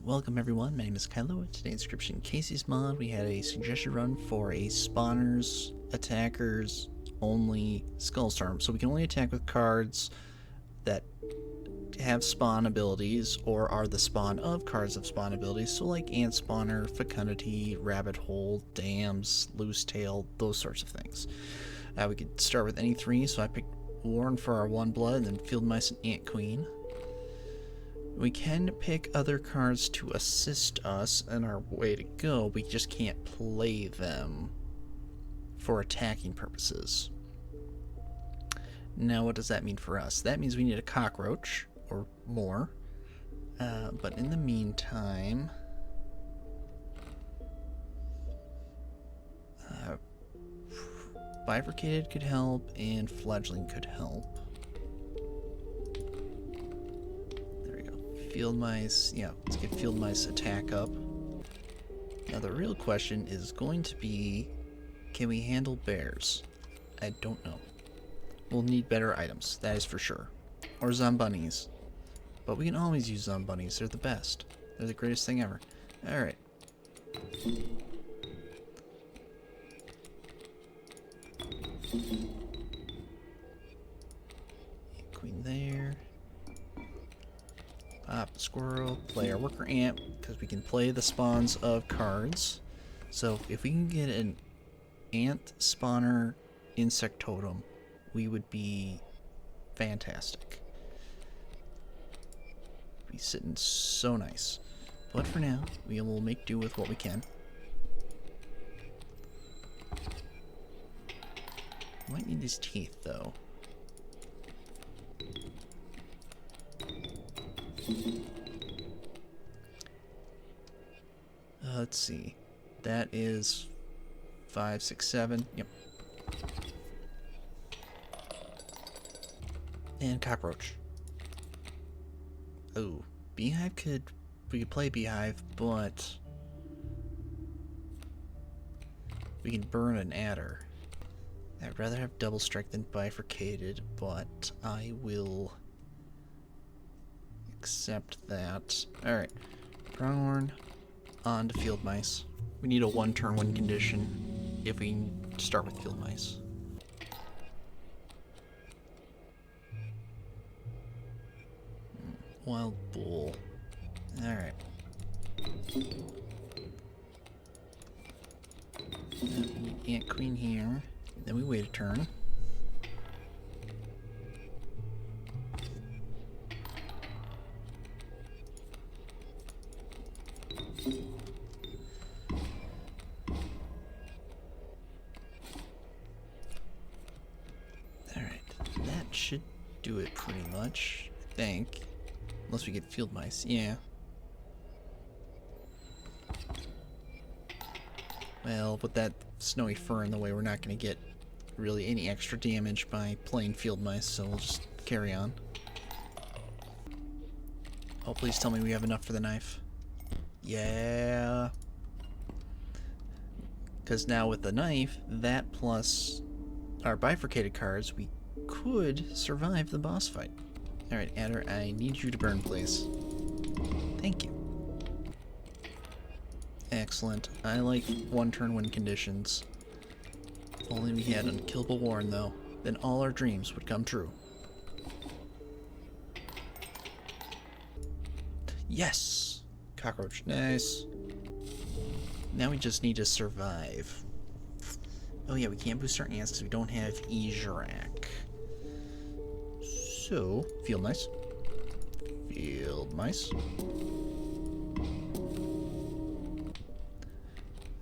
Welcome everyone, my name is Kylo. Today in Inscryption Kaycee's mod, we had a suggestion run for a spawners, attackers, only Skullstorm. So we can only attack with cards that have spawn abilities or are the spawn of cards of spawn abilities. So like Ant Spawner, Fecundity, Rabbit Hole, Dams, Loose Tail, those sorts of things. We could start with any three, so I picked Warren for our 1 blood, and then Field Mice and Ant Queen. We can pick other cards to assist us in our way to go, we just can't play them for attacking purposes. Now what does that mean for us? That means we need a cockroach, or more. But in the meantime... Bifurcated could help, and Fledgling could help. Field Mice, yeah, let's get Field Mice attack up. Now the real question is going to be, can we handle bears? I don't know. We'll need better items, that is for sure. Or Zombunnies. But we can always use Zombunnies, they're the best. They're the greatest thing ever. Alright. Queen there. Pop the squirrel, play our worker ant, because we can play the spawns of cards. So if we can get an ant spawner insect totem, we would be fantastic. Be sitting so nice. But for now, we will make do with what we can. Might need his teeth though. Let's see. That is 5, 6, 7. Yep. And cockroach. Oh, Beehive we could play Beehive, but we can burn an adder. I'd rather have double strike than bifurcated, but I will accept that. Alright. Pronghorn on to Field Mice. We need a 1-turn 1 condition if we start with Field Mice. Wild Bull. Alright. We need Ant Queen here. Then we wait a turn. Alright, that should do it pretty much, I think. Unless we get Field Mice, yeah. Well, with that snowy fur in the way, we're not going to get really any extra damage by playing Field Mice, so we'll just carry on. Oh, please tell me we have enough for the knife. Yeah. Because now with the knife, that plus our bifurcated cards, we could survive the boss fight. Alright, Adder, I need you to burn, please. Thank you. Excellent. I like 1-turn win conditions. If only we had unkillable Warren, though. Then all our dreams would come true. Yes! Cockroach. Nice. Now we just need to survive. Oh yeah, we can't boost our ants because we don't have Ezerak. So, Field Mice. Field Mice.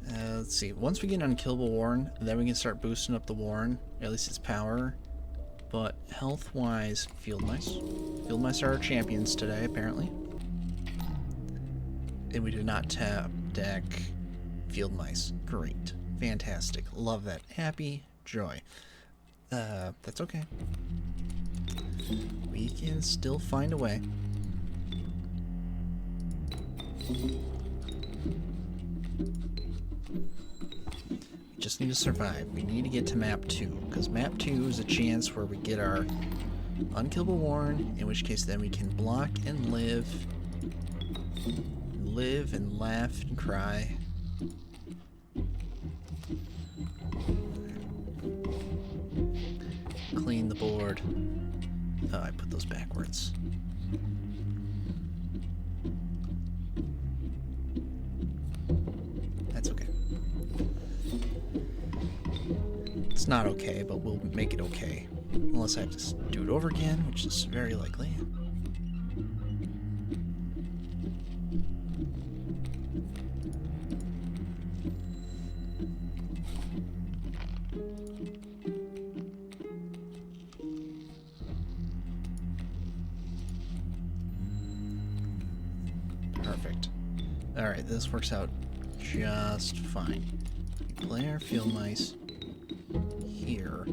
Let's see. Once we get an unkillable Warren, then we can start boosting up the Warren, at least its power. But health-wise, Field Mice. Field Mice are our champions today, apparently. And we did not tap deck Field Mice. Great. Fantastic. Love that. Happy joy. That's okay. We can still find a way. We just need to survive. We need to get to map 2, because map 2 is a chance where we get our unkillable Warren, in which case then we can block and live live and laugh and cry. Clean the board. Oh, I put those backwards. That's okay. It's not okay, but we'll make it okay. Unless I have to do it over again, which is very likely. Perfect. Alright, this works out just fine. We play our field mice here.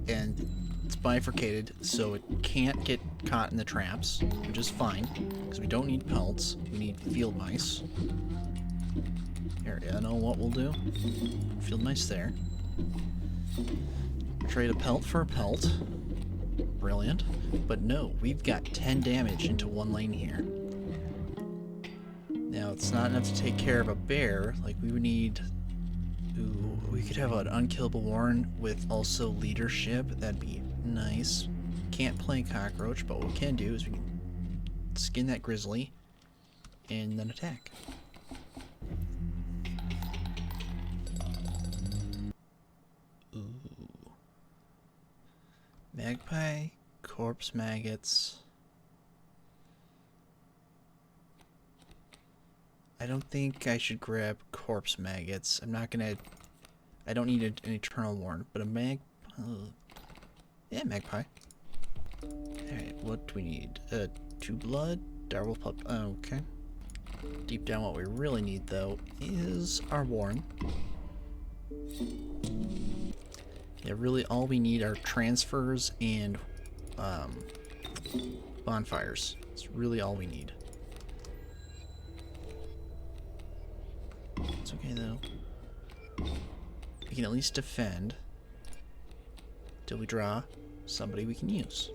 And it's bifurcated, so it can't get caught in the traps, which is fine, because we don't need pelts, we need field mice. Here, I know what we'll do. Field mice there. Trade a pelt for a pelt. Brilliant. But no, we've got 10 damage into one lane here. Now, it's not enough to take care of a bear. Like, we would need... Ooh, we could have an unkillable Warren with also leadership. That'd be nice. Can't play cockroach, but what we can do is we can skin that grizzly and then attack. Ooh. Magpie, corpse maggots. I don't think I should grab corpse maggots. I'm not gonna... I don't need an eternal warrant, but a yeah, magpie. Alright, what do we need? 2 blood, direwolf pup. Okay. Deep down, what we really need, though, is our warren. Yeah, really all we need are transfers and bonfires. It's really all we need. It's okay, though. We can at least defend till we draw somebody we can use.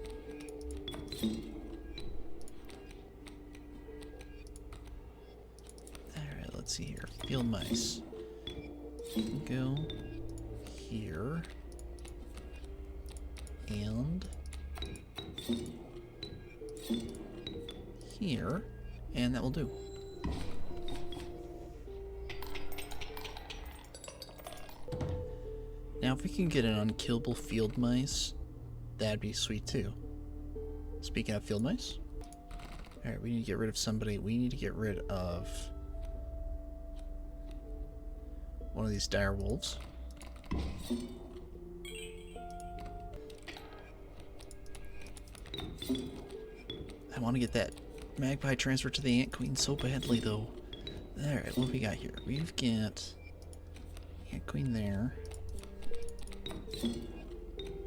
Alright, let's see here. Field mice. Go here. And here. And that will do. Now, if we can get an unkillable field mice, that'd be sweet too. Speaking of field mice, alright, we need to get rid of somebody. We need to get rid of one of these dire wolves. I want to get that magpie transfer to the ant queen so badly, though. Alright, what have we got here? We've got ant queen there.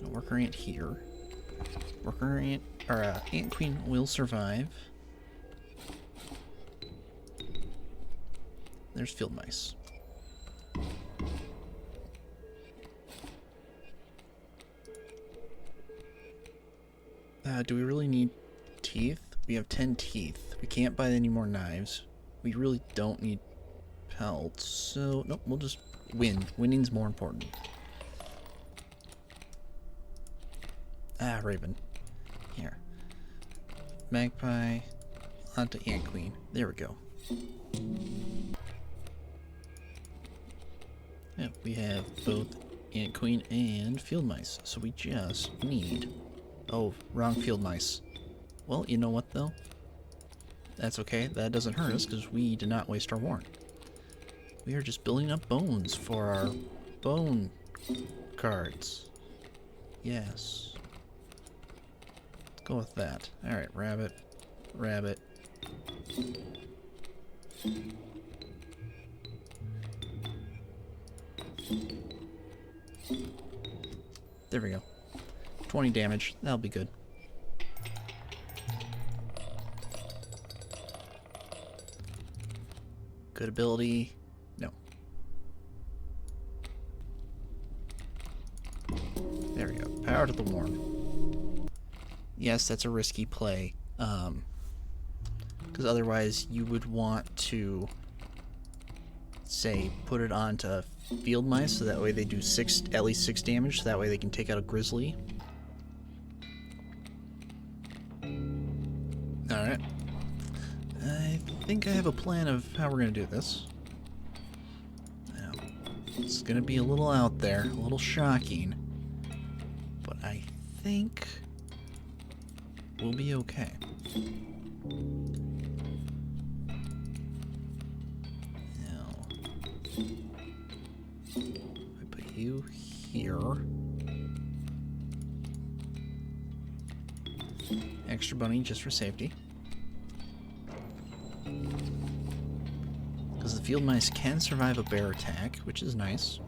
A worker ant here. Worker ant, or ant queen will survive. There's field mice. Do we really need teeth? We have 10 teeth. We can't buy any more knives. We really don't need pelts. So, nope, we'll just win. Winning's more important. Ah, Raven. Here. Magpie. Onto Ant Queen. There we go. Yep, we have both Ant Queen and field mice. So we just need... Oh, wrong field mice. Well, you know what, though? That's okay. That doesn't hurt us, because we did not waste our warrant. We are just building up bones for our bone cards. Yes. Let's go with that. Alright, rabbit. Rabbit. There we go. 20 damage. That'll be good. Good ability. No. There we go. Power to the Warren. Yes, that's a risky play. Because otherwise you would want to, say, put it onto field mice so that way they do at least 6 damage, so that way they can take out a grizzly. Alright. I think I have a plan of how we're going to do this. Now, it's going to be a little out there, a little shocking, but I think we'll be okay. Now, I put you here. Extra bunny just for safety. Because the field mice can survive a bear attack, which is nice.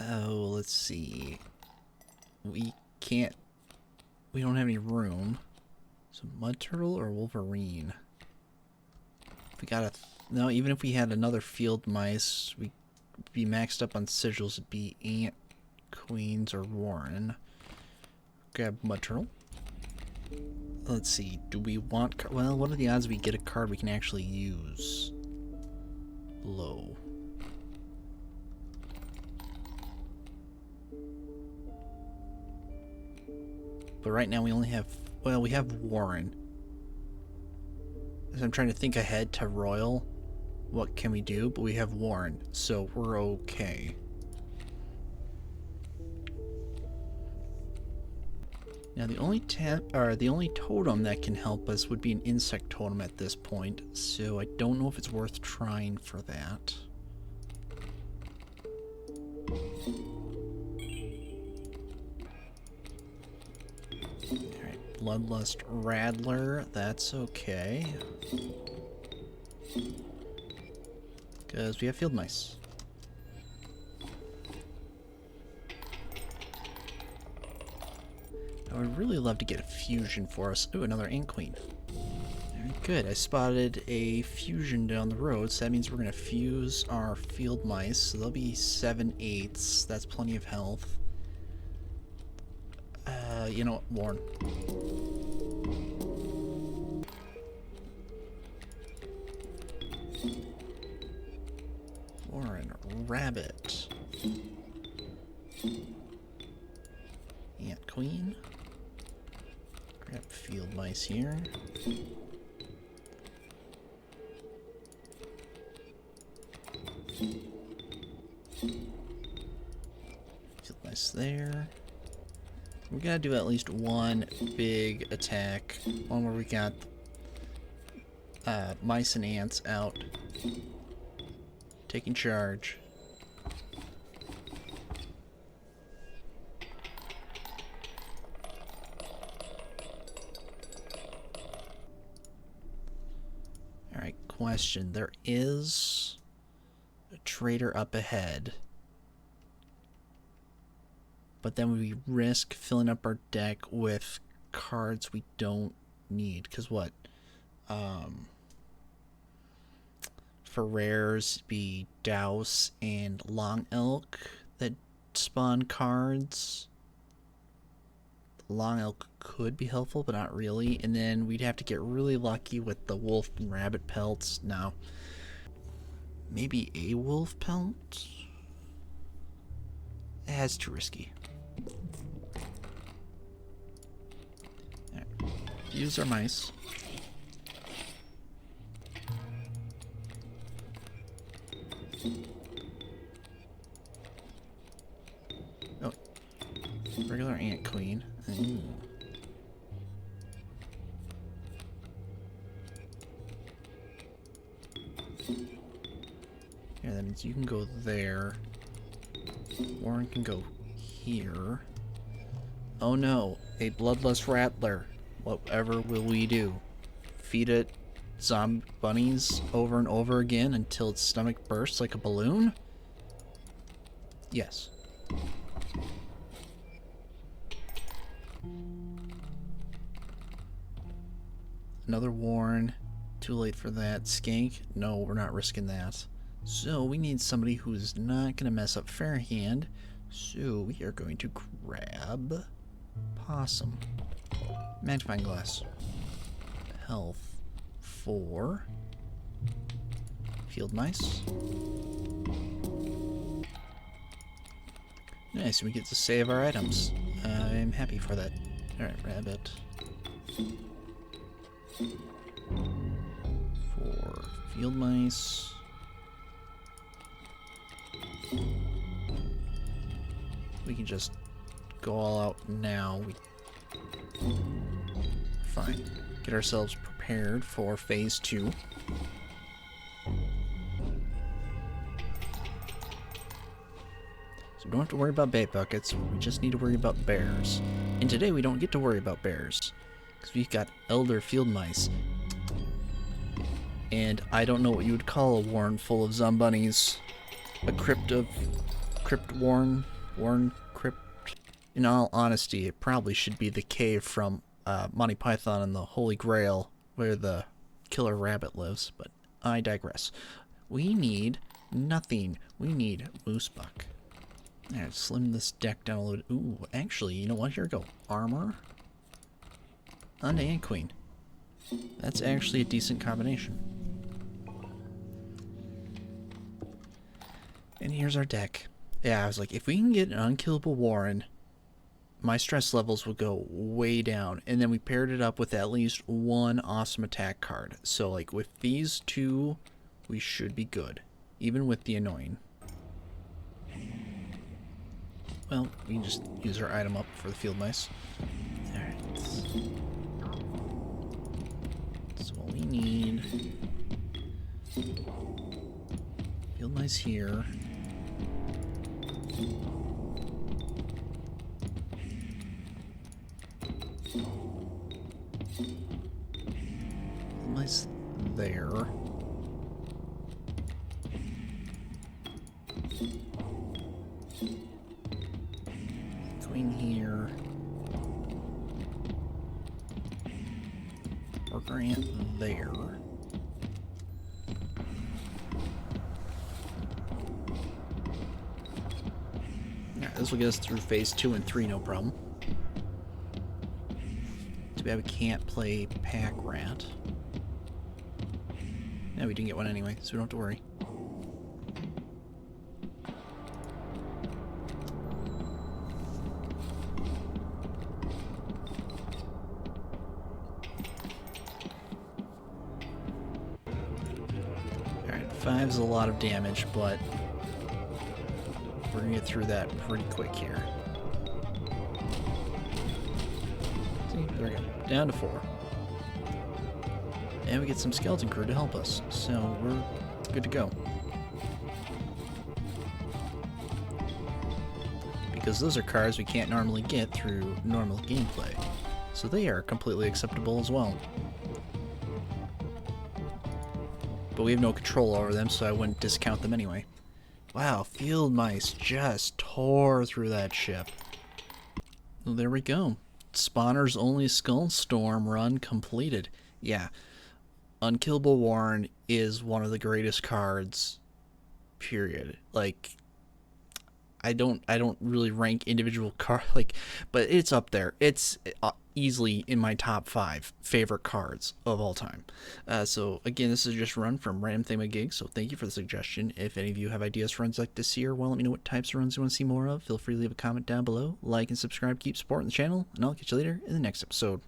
Oh, let's see. We don't have any room. So mud turtle or wolverine? If we got no, even if we had another field mice, we'd be maxed up on sigils. It'd be ant, queens, or warren. Grab mud turtle. Let's see. Do we want? Well, what are the odds we get a card we can actually use? Low. But right now we only have. Well, we have Warren. So I'm trying to think ahead to Royal. What can we do? But we have Warren, so we're okay. Now the only totem that can help us would be an insect totem at this point. So I don't know if it's worth trying for that. Bloodlust Rattler, that's okay. Because we have field mice. I would really love to get a fusion for us. Ooh, another ant queen. Very good. I spotted a fusion down the road, so that means we're going to fuse our field mice. So they'll be 7/8. That's plenty of health. You know what, Warren. Warren, rabbit. Ant queen. Grab field mice here. Field mice there. We gotta do at least one big attack, one where we got mice and ants out, taking charge. Alright, question. There is a trader up ahead. But then we risk filling up our deck with cards we don't need. Because what? For rares, be Douse and Long Elk that spawn cards. Long Elk could be helpful, but not really. And then we'd have to get really lucky with the wolf and rabbit pelts. No. Maybe a wolf pelt? That's too risky. Use our mice. Oh, regular ant queen. Ooh. Yeah, that means you can go there. Warren can go here. Oh no, a bloodlust rattler. Whatever will we do? Feed it zombie bunnies over and over again until its stomach bursts like a balloon? Yes. another Warren. Too late for that. Skink. No, we're not risking that. So we need somebody who's not going to mess up Fairhand. So we are going to grab Possum. Magnifying glass. Health 4. Field mice. Nice, we get to save our items. I'm happy for that. Alright, rabbit. 4 field mice. We can just go all out now. Fine. Get ourselves prepared for phase 2. So we don't have to worry about bait buckets, we just need to worry about bears. And today we don't get to worry about bears, because we've got elder field mice. And I don't know what you would call a warren full of zombunnies. A crypt warren crypt. In all honesty, it probably should be the cave from Monty Python and the Holy Grail, where the killer rabbit lives, but I digress. We need nothing. We need moose buck. Alright, slim this deck down a little. Ooh, actually, you know what? Here we go. Armor. And queen. That's actually a decent combination. And here's our deck. Yeah, I was like, if we can get an unkillable Warren, my stress levels would go way down. And then we paired it up with at least one awesome attack card. So, like, with these two, we should be good. Even with the annoying. Well, we can just use our item up for the field mice. Alright. So what we need... Field mice here. Field mice there. Queen here. Worker ant there. Alright, this will get us through phase 2 and 3, no problem. Too bad we can't play Pack Rat. No, we didn't get one anyway, so we don't have to worry. Alright, 5's a lot of damage, but we're gonna get through that pretty quick here. See, there we go. Down to 4. And we get some skeleton crew to help us, so we're good to go. Because those are cards we can't normally get through normal gameplay, so they are completely acceptable as well. But we have no control over them, so I wouldn't discount them anyway. Wow, field mice just tore through that ship. Well, there we go. Spawner's only Skull Storm run completed. Yeah, Unkillable Warren is one of the greatest cards, period. Like, I don't really rank individual card, like, but it's up there. It's easily in my top 5 favorite cards of all time. So again, this is just a run from RandomThalesGig, so thank you for the suggestion. If any of you have ideas for runs like this here, well, let me know what types of runs you want to see more of. Feel free to leave a comment down below, like and subscribe, keep supporting the channel, and I'll catch you later in the next episode.